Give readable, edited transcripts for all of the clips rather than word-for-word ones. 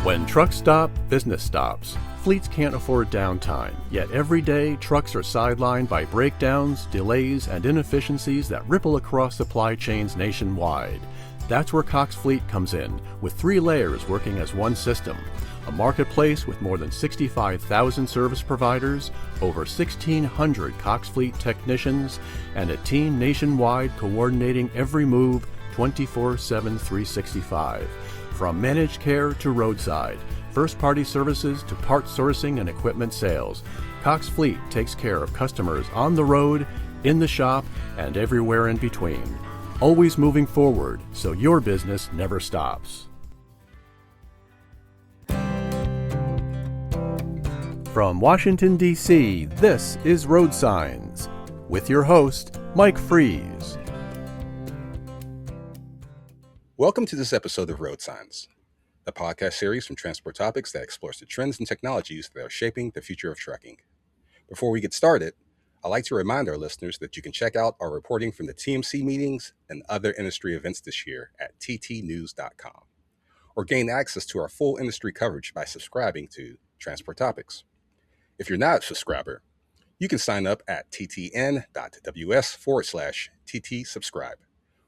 When trucks stop, business stops. Fleets can't afford downtime, yet every day trucks are sidelined by breakdowns, delays, and inefficiencies that ripple across supply chains nationwide. That's where Cox Fleet comes in, with 3 layers working as one system. A marketplace with more than 65,000 service providers, over 1,600 Cox Fleet technicians, and a team nationwide coordinating every move 24/7, 365. From managed care to roadside, first-party services to parts sourcing and equipment sales, Cox Fleet takes care of customers on the road, in the shop, and everywhere in between. Always moving forward so your business never stops. From Washington, D.C., this is RoadSigns, with your host, Mike Fries. Welcome to this episode of RoadSigns, the podcast series from Transport Topics that explores the trends and technologies that are shaping the future of trucking. Before we get started, I'd like to remind our listeners that you can check out our reporting from the TMC meetings and other industry events this year at ttnews.com, or gain access to our full industry coverage by subscribing to Transport Topics. If you're not a subscriber, you can sign up at ttn.ws/TT subscribe,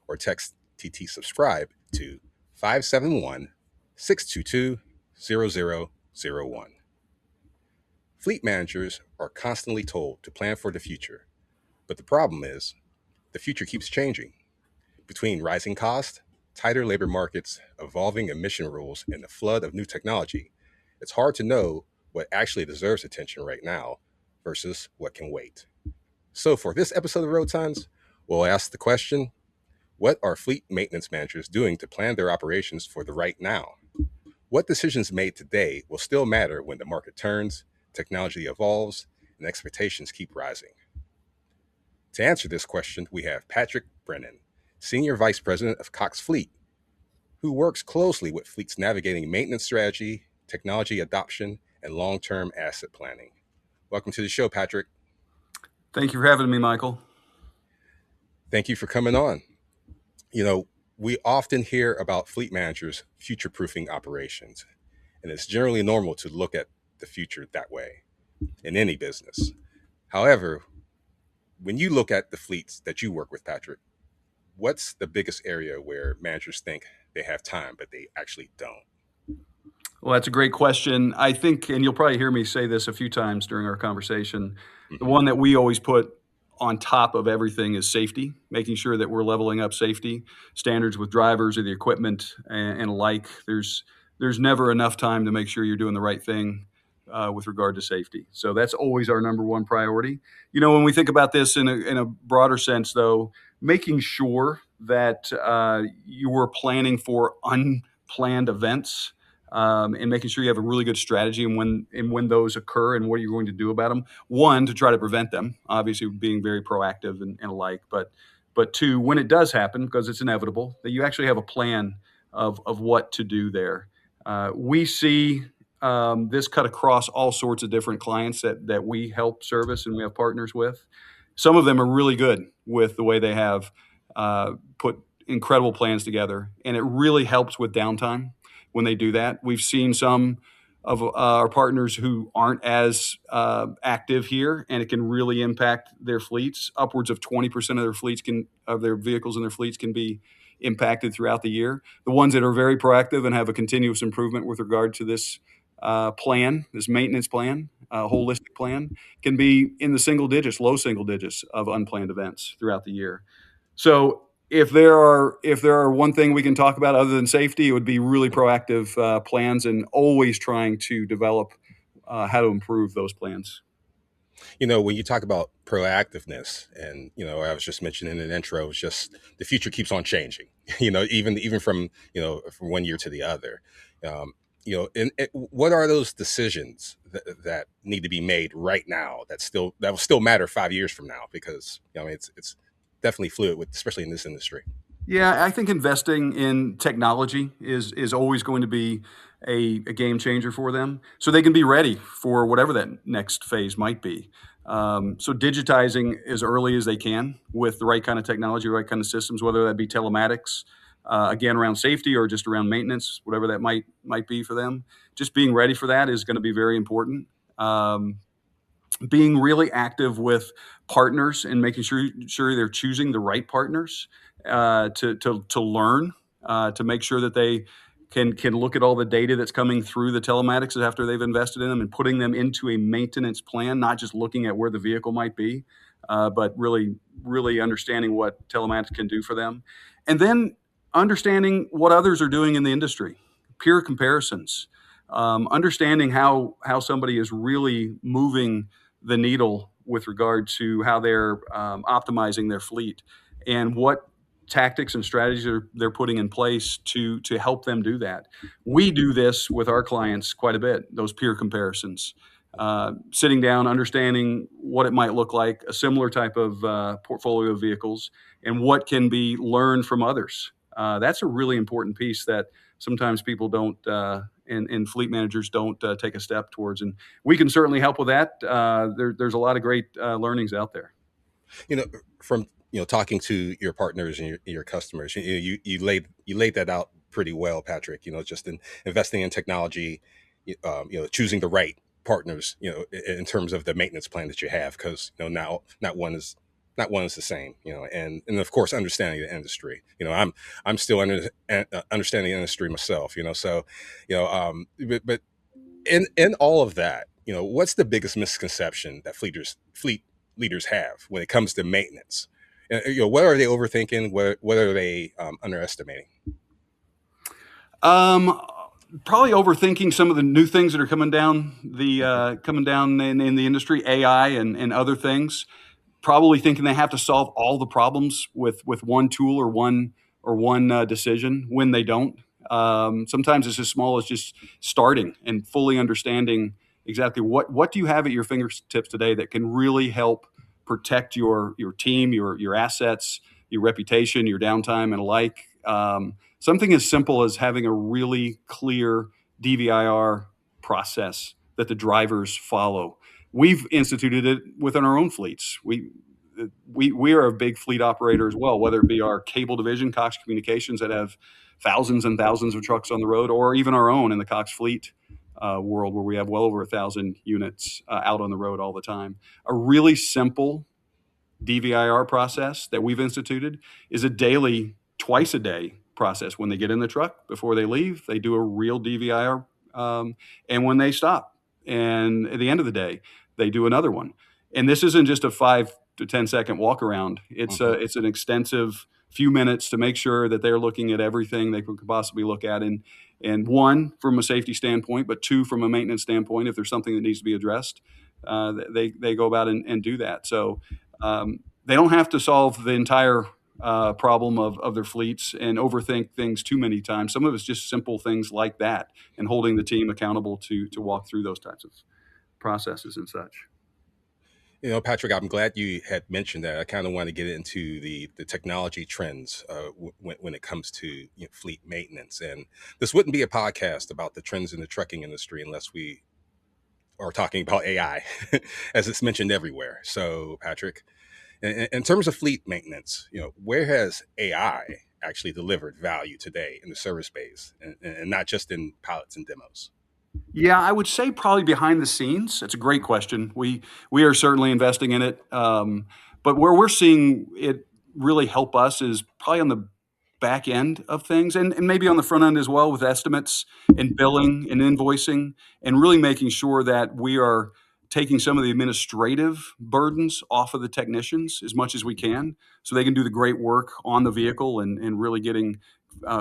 or text TT subscribe to 571-622-0001. Fleet managers are constantly told to plan for the future, but the problem is the future keeps changing. Between rising costs, tighter labor markets, evolving emission rules, and the flood of new technology, it's hard to know what actually deserves attention right now versus what can wait. So for this episode of RoadSigns, we'll ask the question, what are fleet maintenance managers doing to plan their operations for the right now? What decisions made today will still matter when the market turns, technology evolves, and expectations keep rising? To answer this question, we have Patrick Brennan, Senior Vice President of Cox Fleet, who works closely with fleets navigating maintenance strategy, technology adoption, and long-term asset planning. Welcome to the show, Patrick. Thank you for having me, Michael. Thank you for coming on. You know, we often hear about fleet managers future-proofing operations, and it's generally normal to look at the future that way in any business. However, when you look at the fleets that you work with, Patrick, what's the biggest area where managers think they have time, but they actually don't? Well, that's a great question. I think, and you'll probably hear me say this a few times during our conversation, the one that we always put on top of everything is safety, making sure that we're leveling up safety standards with drivers or the equipment and alike. There's never enough time to make sure you're doing the right thing with regard to safety. So that's always our number one priority. You know, when we think about this in a broader sense, though, making sure that you are planning for unplanned events and making sure you have a really good strategy and when those occur and what you're going to do about them. One, to try to prevent them, obviously being very proactive and alike, but two, when it does happen, because it's inevitable, that you actually have a plan of what to do there. We see this cut across all sorts of different clients that we help service and we have partners with. Some of them are really good with the way they have put incredible plans together, and it really helps with downtime when they do that. We've seen some of our partners who aren't as active here, and it can really impact their fleets. Upwards of 20% of their vehicles in their fleets can be impacted throughout the year. The ones that are very proactive and have a continuous improvement with regard to this plan, this maintenance plan, holistic plan, can be in the single digits, low single digits of unplanned events throughout the year. So if there are one thing we can talk about other than safety, it would be really proactive plans and always trying to develop how to improve those plans. You know, when you talk about proactiveness, and, you know, I was just mentioning in the intro, it's just the future keeps on changing, you know, even from, you know, from one year to the other. You know, and what are those decisions that need to be made right now that will still matter 5 years from now? Because, you know, it's definitely fluid, especially in this industry. Yeah, I think investing in technology is always going to be a game changer for them, so they can be ready for whatever that next phase might be. So digitizing as early as they can with the right kind of technology, right kind of systems, whether that be telematics, again, around safety or just around maintenance, whatever that might be for them. Just being ready for that is going to be very important. Being really active with partners and making sure they're choosing the right partners to learn, to make sure that they can look at all the data that's coming through the telematics after they've invested in them and putting them into a maintenance plan, not just looking at where the vehicle might be, but really understanding what telematics can do for them. And then understanding what others are doing in the industry, peer comparisons, understanding how somebody is really moving the needle with regard to how they're optimizing their fleet and what tactics and strategies they're putting in place to help them do that. We do this with our clients quite a bit, those peer comparisons. Sitting down, understanding what it might look like, a similar type of portfolio of vehicles, and what can be learned from others. That's a really important piece that sometimes people don't, and fleet managers don't take a step towards. And we can certainly help with that. There's a lot of great learnings out there. From talking to your partners and your customers, you laid that out pretty well, Patrick. Just in investing in technology, choosing the right partners, in terms of the maintenance plan that you have, because now not one is the same, and of course understanding the industry. I'm still understanding the industry myself, so but in all of that, what's the biggest misconception that fleet leaders have when it comes to maintenance? What are they overthinking? What are they underestimating? Probably overthinking some of the new things that are coming down in the industry, AI and other things. Probably thinking they have to solve all the problems with one tool or one decision when they don't. Sometimes it's as small as just starting and fully understanding exactly what do you have at your fingertips today that can really help protect your team, your assets, your reputation, your downtime, and alike. Something as simple as having a really clear DVIR process that the drivers follow. We've instituted it within our own fleets. We are a big fleet operator as well, whether it be our cable division, Cox Communications, that have thousands and thousands of trucks on the road, or even our own in the Cox Fleet world, where we have well over 1,000 units out on the road all the time. A really simple DVIR process that we've instituted is a daily, twice a day process. When they get in the truck, before they leave, they do a real DVIR, and when they stop, and at the end of the day, they do another one. And this isn't just a 5 to 10 second walk around. It's an extensive few minutes to make sure that they're looking at everything they could possibly look at, and one, from a safety standpoint, but two, from a maintenance standpoint. If there's something that needs to be addressed, they go about and do that. So they don't have to solve the entire problem of their fleets and overthink things too many times. Some of it's just simple things like that, and holding the team accountable to walk through those types of processes and such. Patrick, I'm glad you had mentioned that. I kind of want to get into the technology trends when it comes to fleet maintenance. And this wouldn't be a podcast about the trends in the trucking industry unless we are talking about AI, as it's mentioned everywhere. So, Patrick, in terms of fleet maintenance, where has AI actually delivered value today in the service space, and not just in pilots and demos? Yeah, I would say probably behind the scenes. It's a great question. We are certainly investing in it, but where we're seeing it really help us is probably on the back end of things, and maybe on the front end as well, with estimates and billing and invoicing, and really making sure that we are taking some of the administrative burdens off of the technicians as much as we can, so they can do the great work on the vehicle and really getting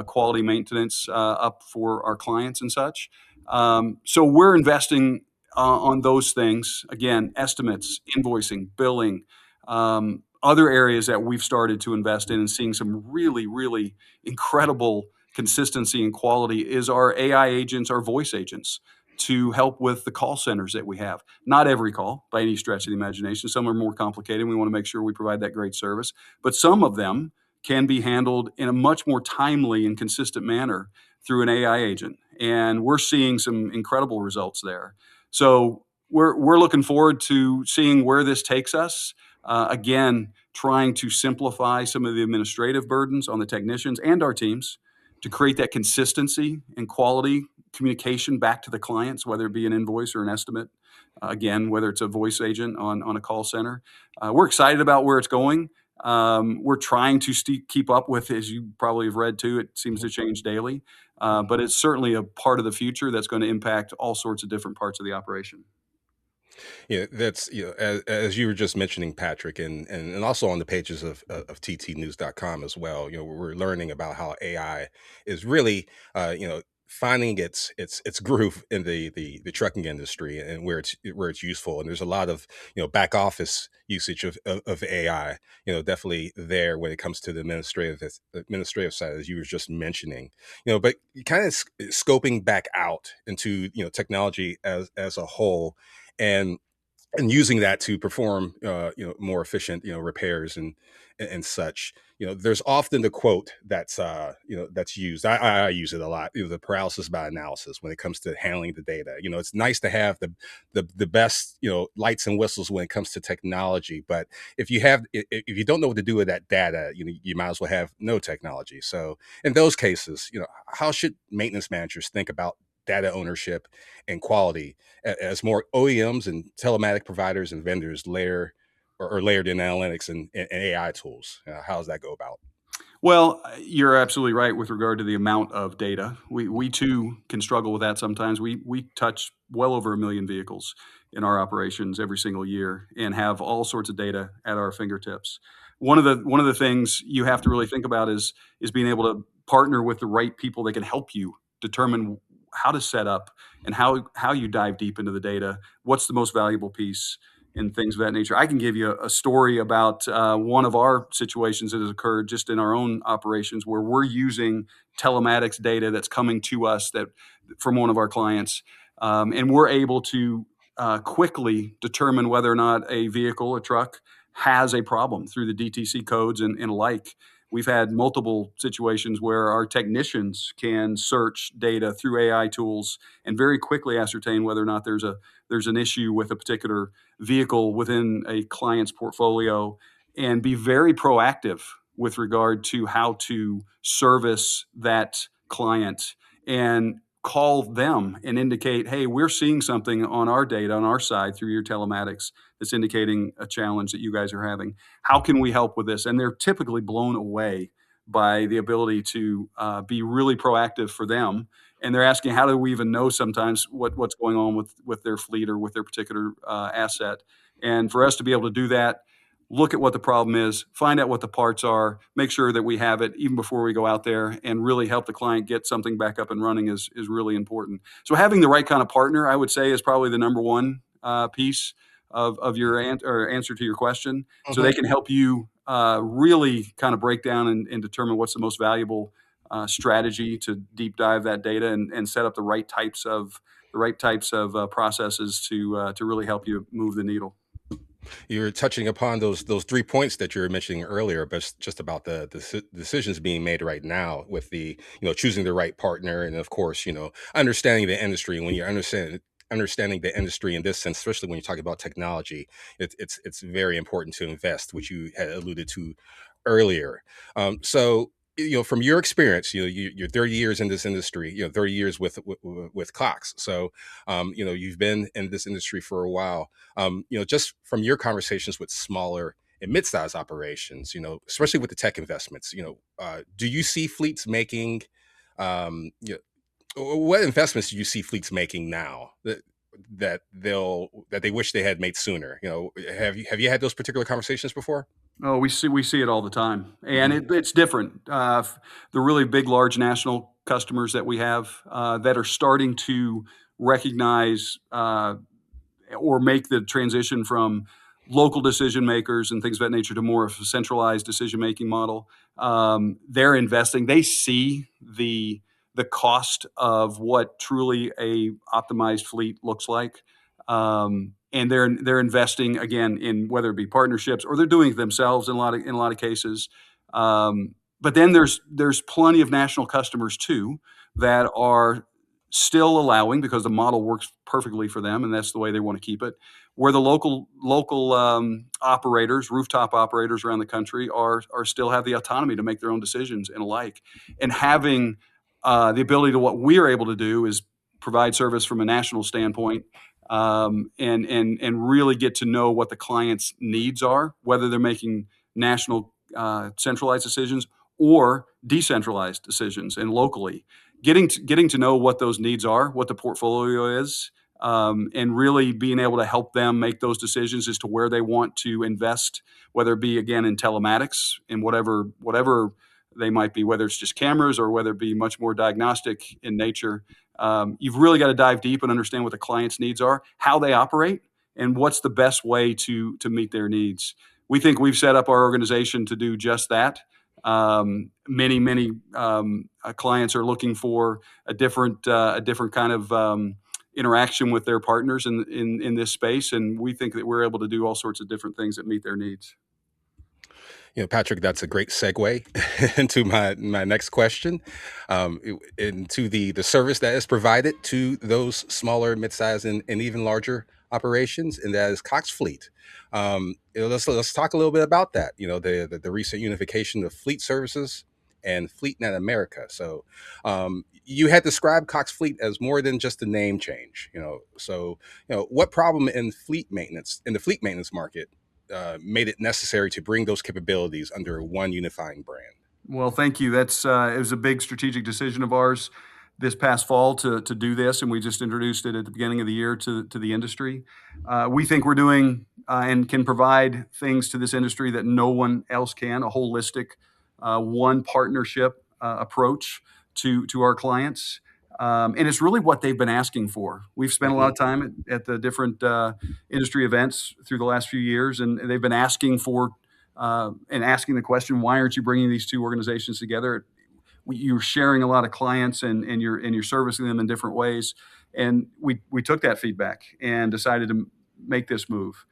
quality maintenance up for our clients and such. So we're investing on those things. Again, estimates, invoicing, billing, other areas that we've started to invest in and seeing some really, really incredible consistency and quality is our AI agents, our voice agents, to help with the call centers that we have. Not every call by any stretch of the imagination. Some are more complicated. We want to make sure we provide that great service, but some of them can be handled in a much more timely and consistent manner through an AI agent. And we're seeing some incredible results there. So we're looking forward to seeing where this takes us. Again, trying to simplify some of the administrative burdens on the technicians and our teams to create that consistency and quality communication back to the clients, whether it be an invoice or an estimate. Again, whether it's a voice agent on a call center. We're excited about where it's going. We're trying to keep up with, as you probably have read too, it seems to change daily. But it's certainly a part of the future that's going to impact all sorts of different parts of the operation. Yeah, that's, as you were just mentioning, Patrick, and also on the pages of ttnews.com as well. We're learning about how AI is really, finding its groove in the trucking industry, and where it's useful. And there's a lot of back office usage of AI. Definitely there when it comes to the administrative side, as you were just mentioning. But kind of scoping back out into technology as a whole, and using that to perform more efficient repairs and such. There's often the quote that's used. I use it a lot, the paralysis by analysis when it comes to handling the data. It's nice to have the best lights and whistles when it comes to technology, but if you don't know what to do with that data, you might as well have no technology. So in those cases, how should maintenance managers think about data ownership and quality as more OEMs and telematic providers and vendors layered in analytics and AI tools? How does that go about? Well, you're absolutely right with regard to the amount of data. We too can struggle with that sometimes. We touch well over 1 million vehicles in our operations every single year and have all sorts of data at our fingertips. One of the things you have to really think about is being able to partner with the right people that can help you determine how to set up and how you dive deep into the data, what's the most valuable piece, and things of that nature. I can give you a story about one of our situations that has occurred just in our own operations, where we're using telematics data that's coming to us from one of our clients, and we're able to quickly determine whether or not a vehicle, a truck, has a problem through the DTC codes and alike. We've had multiple situations where our technicians can search data through AI tools and very quickly ascertain whether or not there's an issue with a particular vehicle within a client's portfolio, and be very proactive with regard to how to service that client and call them and indicate, hey, we're seeing something on our data on our side through your telematics that's indicating a challenge that you guys are having. How can we help with this? And they're typically blown away by the ability to be really proactive for them. And they're asking, how do we even know sometimes what's going on with their fleet or with their particular asset? And for us to be able to do that, look at what the problem is, find out what the parts are, make sure that we have it even before we go out there, and really help the client get something back up and running is really important. So having the right kind of partner, I would say, is probably the number one piece of your answer to your question. So they can help you really kind of break down and determine what's the most valuable strategy to deep dive that data and set up the right types of processes to really help you move the needle. You're touching upon those 3 points that you were mentioning earlier, but just about the decisions being made right now with the choosing the right partner, and of course understanding the industry. When you understanding the industry in this sense, especially when you're talking about technology, it's very important to invest, which you had alluded to earlier. So from your experience, you're 30 years in this industry, 30 years with Cox. So, you've been in this industry for a while. Just from your conversations with smaller and mid-sized operations, especially with the tech investments, do you see fleets making, what investments do you see fleets making now that they wish they had made sooner? Have you had those particular conversations before? Oh, we see it all the time, and it's different. The really big, large national customers that we have that are starting to recognize or make the transition from local decision makers and things of that nature to more of a centralized decision making model. They're investing. They see the cost of what truly a optimized fleet looks like. And they're investing again in whether it be partnerships or they're doing it themselves in a lot of cases. But then there's plenty of national customers too that are still allowing, because the model works perfectly for them and that's the way they want to keep it, where the local operators, rooftop operators around the country are still have the autonomy to make their own decisions and alike. And having the ability to, what we are able to do is provide service from a national standpoint, and really get to know what the client's needs are, whether they're making national centralized decisions or decentralized decisions and locally. Getting to know what those needs are, what the portfolio is, and really being able to help them make those decisions as to where they want to invest, whether it be, again, in telematics, in whatever they might be, whether it's just cameras or whether it be much more diagnostic in nature. You've really got to dive deep and understand what the client's needs are, how they operate, and what's the best way to meet their needs. We think we've set up our organization to do just that. Many clients are looking for a different kind of interaction with their partners in this space, and we think that we're able to do all sorts of different things that meet their needs. Patrick, that's a great segue into my next question, into the service that is provided to those smaller, mid-sized, and even larger operations, and that is Cox Fleet. Let's talk a little bit about that. The recent unification of fleet services and FleetNet America. So you had described Cox Fleet as more than just a name change. What problem in the fleet maintenance market made it necessary to bring those capabilities under one unifying brand? Well, thank you. It was a big strategic decision of ours this past fall to do this, and we just introduced it at the beginning of the year to the industry. We think we're doing and can provide things to this industry that no one else can, a holistic one partnership approach to our clients. And it's really what they've been asking for. We've spent a lot of time at the different industry events through the last few years, and they've been asking for and asking the question, why aren't you bringing these two organizations together? You're sharing a lot of clients and you're servicing them in different ways. And we took that feedback and decided to make this move.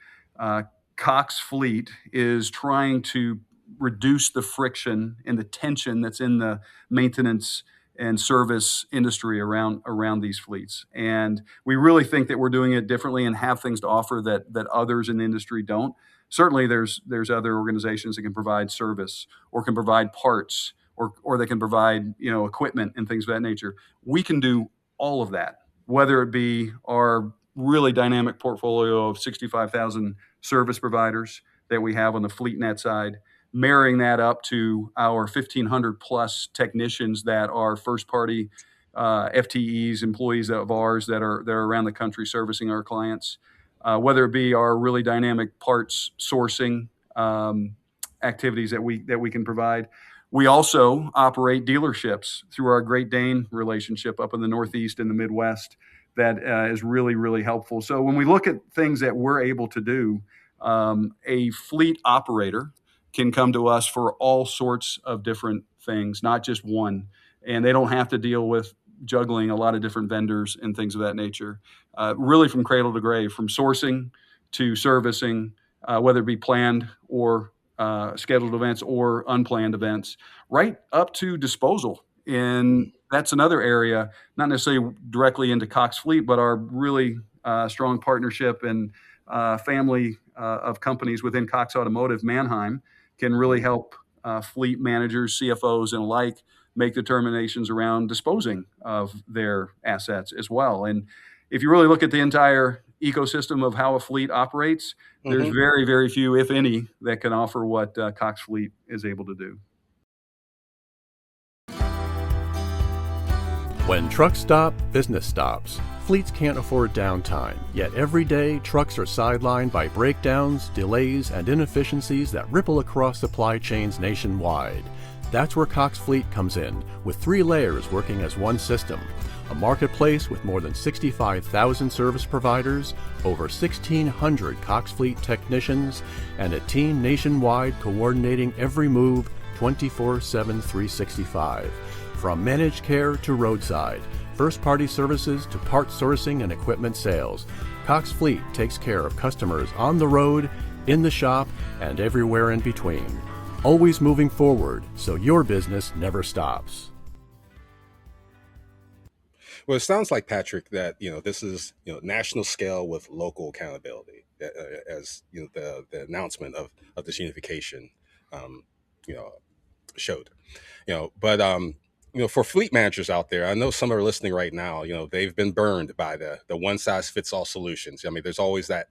Cox Fleet is trying to reduce the friction and the tension that's in the maintenance and service industry around these fleets. And we really think that we're doing it differently and have things to offer that others in the industry don't. Certainly there's other organizations that can provide service or can provide parts or they can provide, equipment and things of that nature. We can do all of that, whether it be our really dynamic portfolio of 65,000 service providers that we have on the FleetNet side, marrying that up to our 1,500 plus technicians that are first party FTEs, employees of ours that are around the country servicing our clients, whether it be our really dynamic parts sourcing activities that we can provide. We also operate dealerships through our Great Dane relationship up in the Northeast and the Midwest that is really, really helpful. So when we look at things that we're able to do, a fleet operator can come to us for all sorts of different things, not just one. And they don't have to deal with juggling a lot of different vendors and things of that nature. Really from cradle to grave, from sourcing to servicing, whether it be planned or scheduled events or unplanned events, right up to disposal. And that's another area, not necessarily directly into Cox Fleet, but our really strong partnership and family of companies within Cox Automotive, Manheim, can really help fleet managers, CFOs, and alike make determinations around disposing of their assets as well. And if you really look at the entire ecosystem of how a fleet operates, there's very, very few, if any, that can offer what Cox Fleet is able to do. When trucks stop, business stops. Fleets can't afford downtime, yet every day trucks are sidelined by breakdowns, delays, and inefficiencies that ripple across supply chains nationwide. That's where Cox Fleet comes in, with 3 layers working as one system. A marketplace with more than 65,000 service providers, over 1,600 Cox Fleet technicians, and a team nationwide coordinating every move 24/7, 365. From managed care to roadside, first-party services to part sourcing and equipment sales, Cox Fleet takes care of customers on the road, in the shop, and everywhere in between. Always moving forward so your business never stops. Well, it sounds like, Patrick, that this is national scale with local accountability, as the announcement of this unification, um, you know, showed. But for fleet managers out there, I know some are listening right now. They've been burned by the one size fits all solutions. I mean, there's always that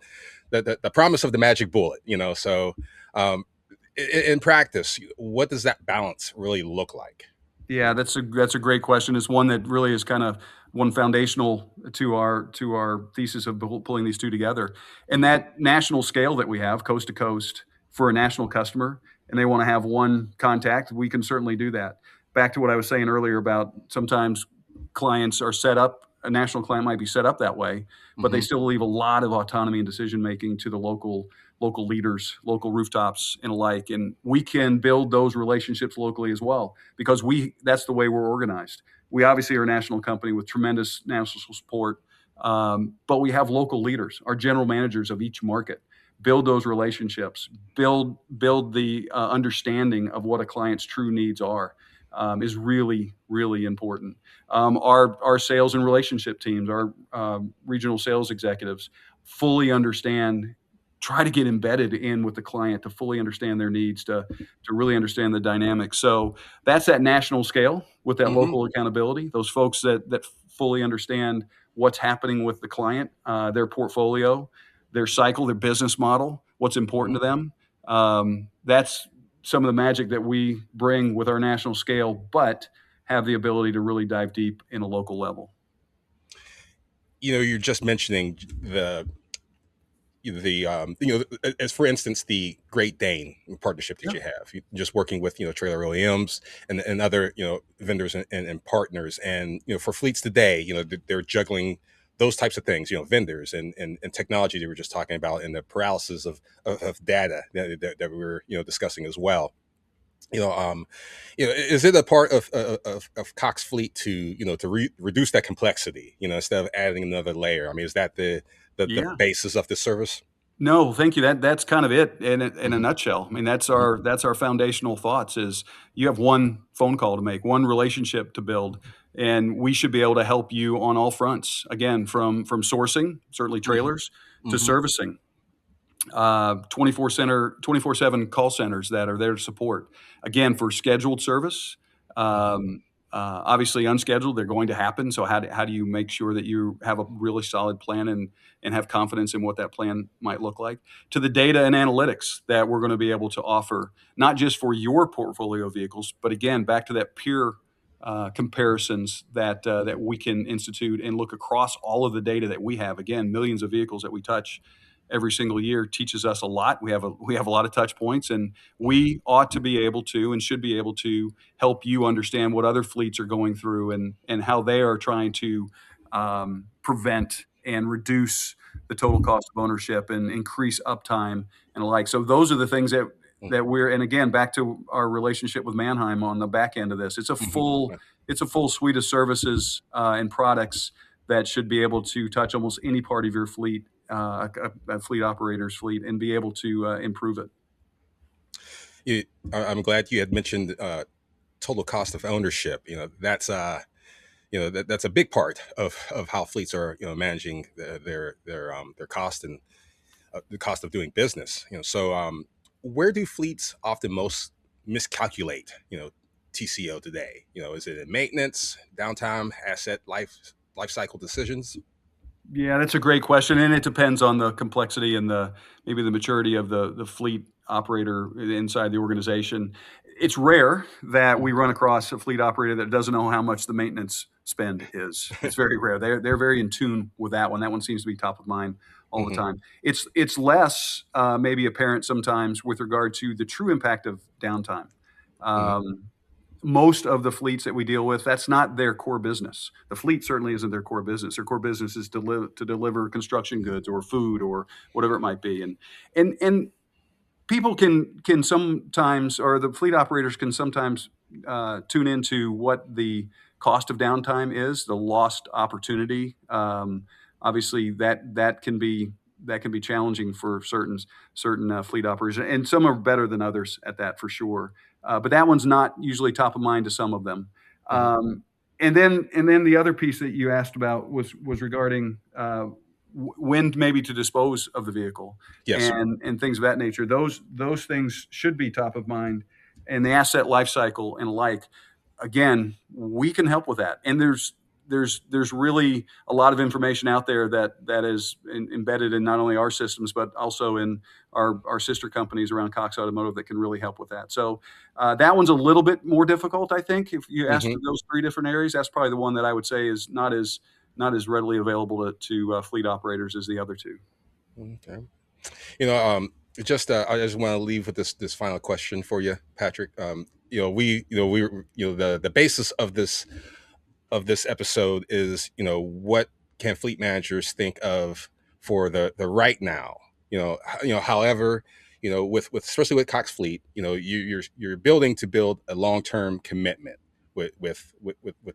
the promise of the magic bullet. So in practice, what does that balance really look like? Yeah, that's a great question. It's one that really is kind of one foundational to our thesis of pulling these two together. And that national scale that we have, coast to coast, for a national customer, and they want to have one contact, we can certainly do that. Back to what I was saying earlier about sometimes clients are set up. A national client might be set up that way, but they Hmm. still leave a lot of autonomy and decision making to the local leaders, local rooftops, and alike. And we can build those relationships locally as well because that's the way we're organized. We obviously are a national company with tremendous national support, but we have local leaders, our general managers of each market. Build those relationships, build the understanding of what a client's true needs are. Is really, really important. Our sales and relationship teams, our regional sales executives, fully understand, try to get embedded in with the client to fully understand their needs, to really understand the dynamics. So that's that national scale with that Hmm. local accountability. Those folks that fully understand what's happening with the client, their portfolio, their cycle, their business model, what's important to them. That's some of the magic that we bring with our national scale, but have the ability to really dive deep in a local level. You're just mentioning as for instance the Great Dane partnership that Yeah. you have. Just working with trailer OEMs and other vendors and partners, and for fleets today, they're juggling those types of things, vendors and technology that we were just talking about, and the paralysis of data that we were discussing as well. Is it a part of Cox Fleet to reduce that complexity, instead of adding another layer? I mean, is that the Yeah. basis of the service? No, thank you. That's kind of it in a Mhm, nutshell. I mean, mhm, that's our foundational thoughts is you have one phone call to make, one relationship to build, and we should be able to help you on all fronts. Again, from sourcing, certainly mhm, trailers, to mhm, servicing, 24/7 call centers that are there to support. Again, for scheduled service, mhm. obviously unscheduled, they're going to happen. So how do you make sure that you have a really solid plan and have confidence in what that plan might look like? To the data and analytics that we're going to be able to offer, not just for your portfolio of vehicles, but again, back to that peer comparisons that we can institute and look across all of the data that we have. Again, millions of vehicles that we touch every single year teaches us a lot. We have a lot of touch points, and we ought to be able to and should be able to help you understand what other fleets are going through and how they are trying to prevent and reduce the total cost of ownership and increase uptime and the like. So those are the things that we're, and again, back to our relationship with Mannheim on the back end of this. Mhm. It's a full suite of services and products that should be able to touch almost any part of your fleet, a fleet operator's fleet, and be able to improve it. You, I'm glad you had mentioned total cost of ownership. That's a big part of how fleets are managing their cost and the cost of doing business. So where do fleets often most miscalculate TCO today? Is it in maintenance, downtime, asset life cycle decisions? Yeah, that's a great question, and it depends on the complexity and maybe the maturity of the fleet operator inside the organization. It's rare that we run across a fleet operator that doesn't know how much the maintenance spend is. It's very rare. They're very in tune with that one. That one seems to be top of mind all the Hmm. time. It's less maybe apparent sometimes with regard to the true impact of downtime. Hmm. Um, Most of the fleets that we deal with, that's not their core business. The fleet certainly isn't their core business. Their core business is to deliver construction goods or food or whatever it might be. And people can sometimes, or the fleet operators can sometimes tune into what the cost of downtime is, the lost opportunity. Obviously, that can be challenging for certain fleet operators, and some are better than others at that for sure. But that one's not usually top of mind to some of them. Hmm. Um, And then the other piece that you asked about was regarding when maybe to dispose of the vehicle, Yes. and things of that nature. Those things should be top of mind, and the asset life cycle and alike. Again, we can help with that. And there's really a lot of information out there that is embedded in not only our systems, but also in our sister companies around Cox Automotive that can really help with that. So that one's a little bit more difficult, I think. If you ask Mm-hmm. those three different areas, that's probably the one that I would say is not as readily available to fleet operators as the other two. Okay. You know, I just want to leave with this final question for you, Patrick. The basis of this episode is, what can fleet managers think of for the right now? However, with especially with Cox Fleet, you're building a long-term commitment with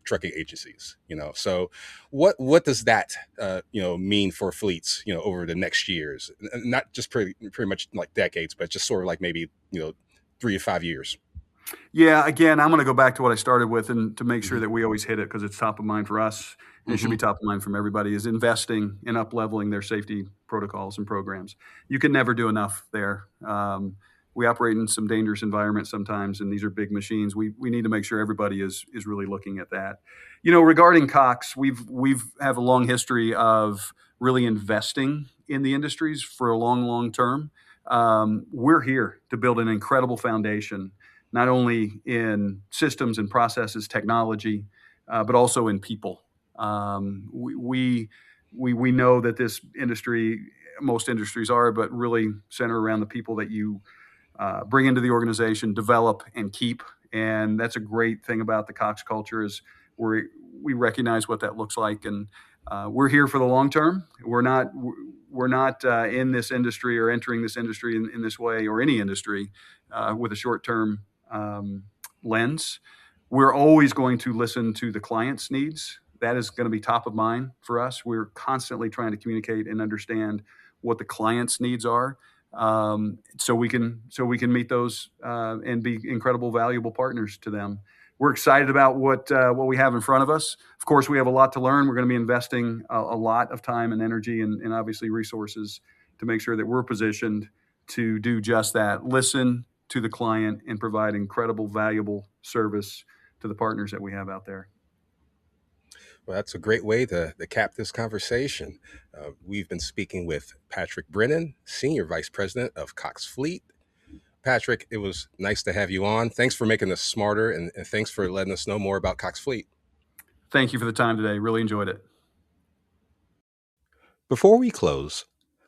trucking agencies. So what does that mean for fleets over the next years? Not just pretty much like decades, but just sort of like maybe 3 to 5 years. Yeah, again, I'm going to go back to what I started with, and to make sure that we always hit it, because it's top of mind for us, and it should be top of mind from everybody, is investing in up-leveling their safety protocols and programs. You can never do enough there. We operate in some dangerous environments sometimes, and these are big machines. We need to make sure everybody is really looking at that. Regarding Cox, we've have a long history of really investing in the industries for a long term. We're here to build an incredible foundation, not only in systems and processes, technology, but also in people. We know that this industry, most industries are, but really center around the people that you bring into the organization, develop, and keep. And that's a great thing about the Cox culture, is we recognize what that looks like, and we're here for the long term. We're not in this industry or entering this industry in this way, or any industry, with a short-term lens. We're always going to listen to the client's needs. That is going to be top of mind for us. We're constantly trying to communicate and understand what the client's needs are, so we can meet those and be incredible, valuable partners to them. We're excited about what we have in front of us. Of course, we have a lot to learn. We're going to be investing a lot of time and energy and obviously resources to make sure that we're positioned to do just that. Listen to the client and provide incredible, valuable service to the partners that we have out there. Well, that's a great way to cap this conversation. We've been speaking with Patrick Brennan, Senior Vice President of Cox Fleet. Patrick, it was nice to have you on. Thanks for making us smarter, and thanks for letting us know more about Cox Fleet. Thank you for the time today. Really enjoyed it. Before we close,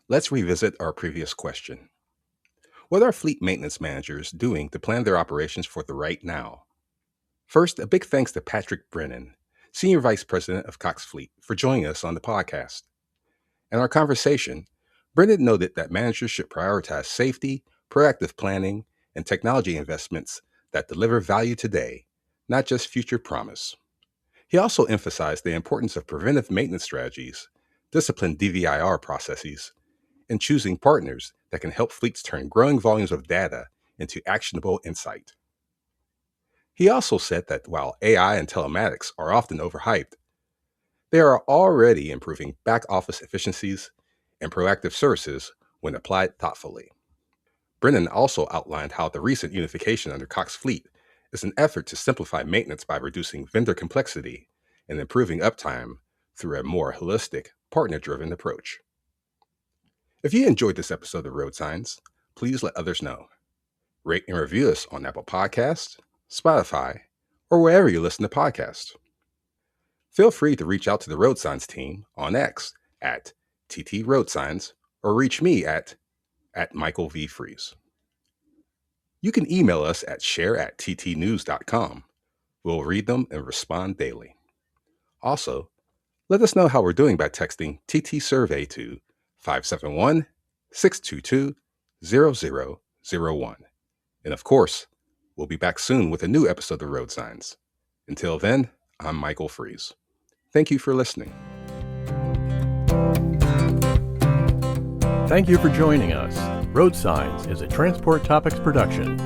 let's revisit our previous question. What are fleet maintenance managers doing to plan their operations for the right now? First, a big thanks to Patrick Brennan, Senior Vice President of Cox Fleet, for joining us on the podcast. In our conversation, Brennan noted that managers should prioritize safety, proactive planning, and technology investments that deliver value today, not just future promise. He also emphasized the importance of preventive maintenance strategies, disciplined DVIR processes, and choosing partners that can help fleets turn growing volumes of data into actionable insight. He also said that while AI and telematics are often overhyped, they are already improving back-office efficiencies and proactive services when applied thoughtfully. Brennan also outlined how the recent unification under Cox Fleet is an effort to simplify maintenance by reducing vendor complexity and improving uptime through a more holistic, partner-driven approach. If you enjoyed this episode of RoadSigns, please let others know. Rate and review us on Apple Podcasts, Spotify, or wherever you listen to podcasts. Feel free to reach out to the RoadSigns team on X at TTRoadSigns, or reach me at Michael V. Fries. You can email us at share@ttnews.com. We'll read them and respond daily. Also, let us know how we're doing by texting TT Survey to 571-622-0001. And of course, we'll be back soon with a new episode of RoadSigns. Until then, I'm Michael Fries. Thank you for listening. Thank you for joining us. RoadSigns is a Transport Topics production.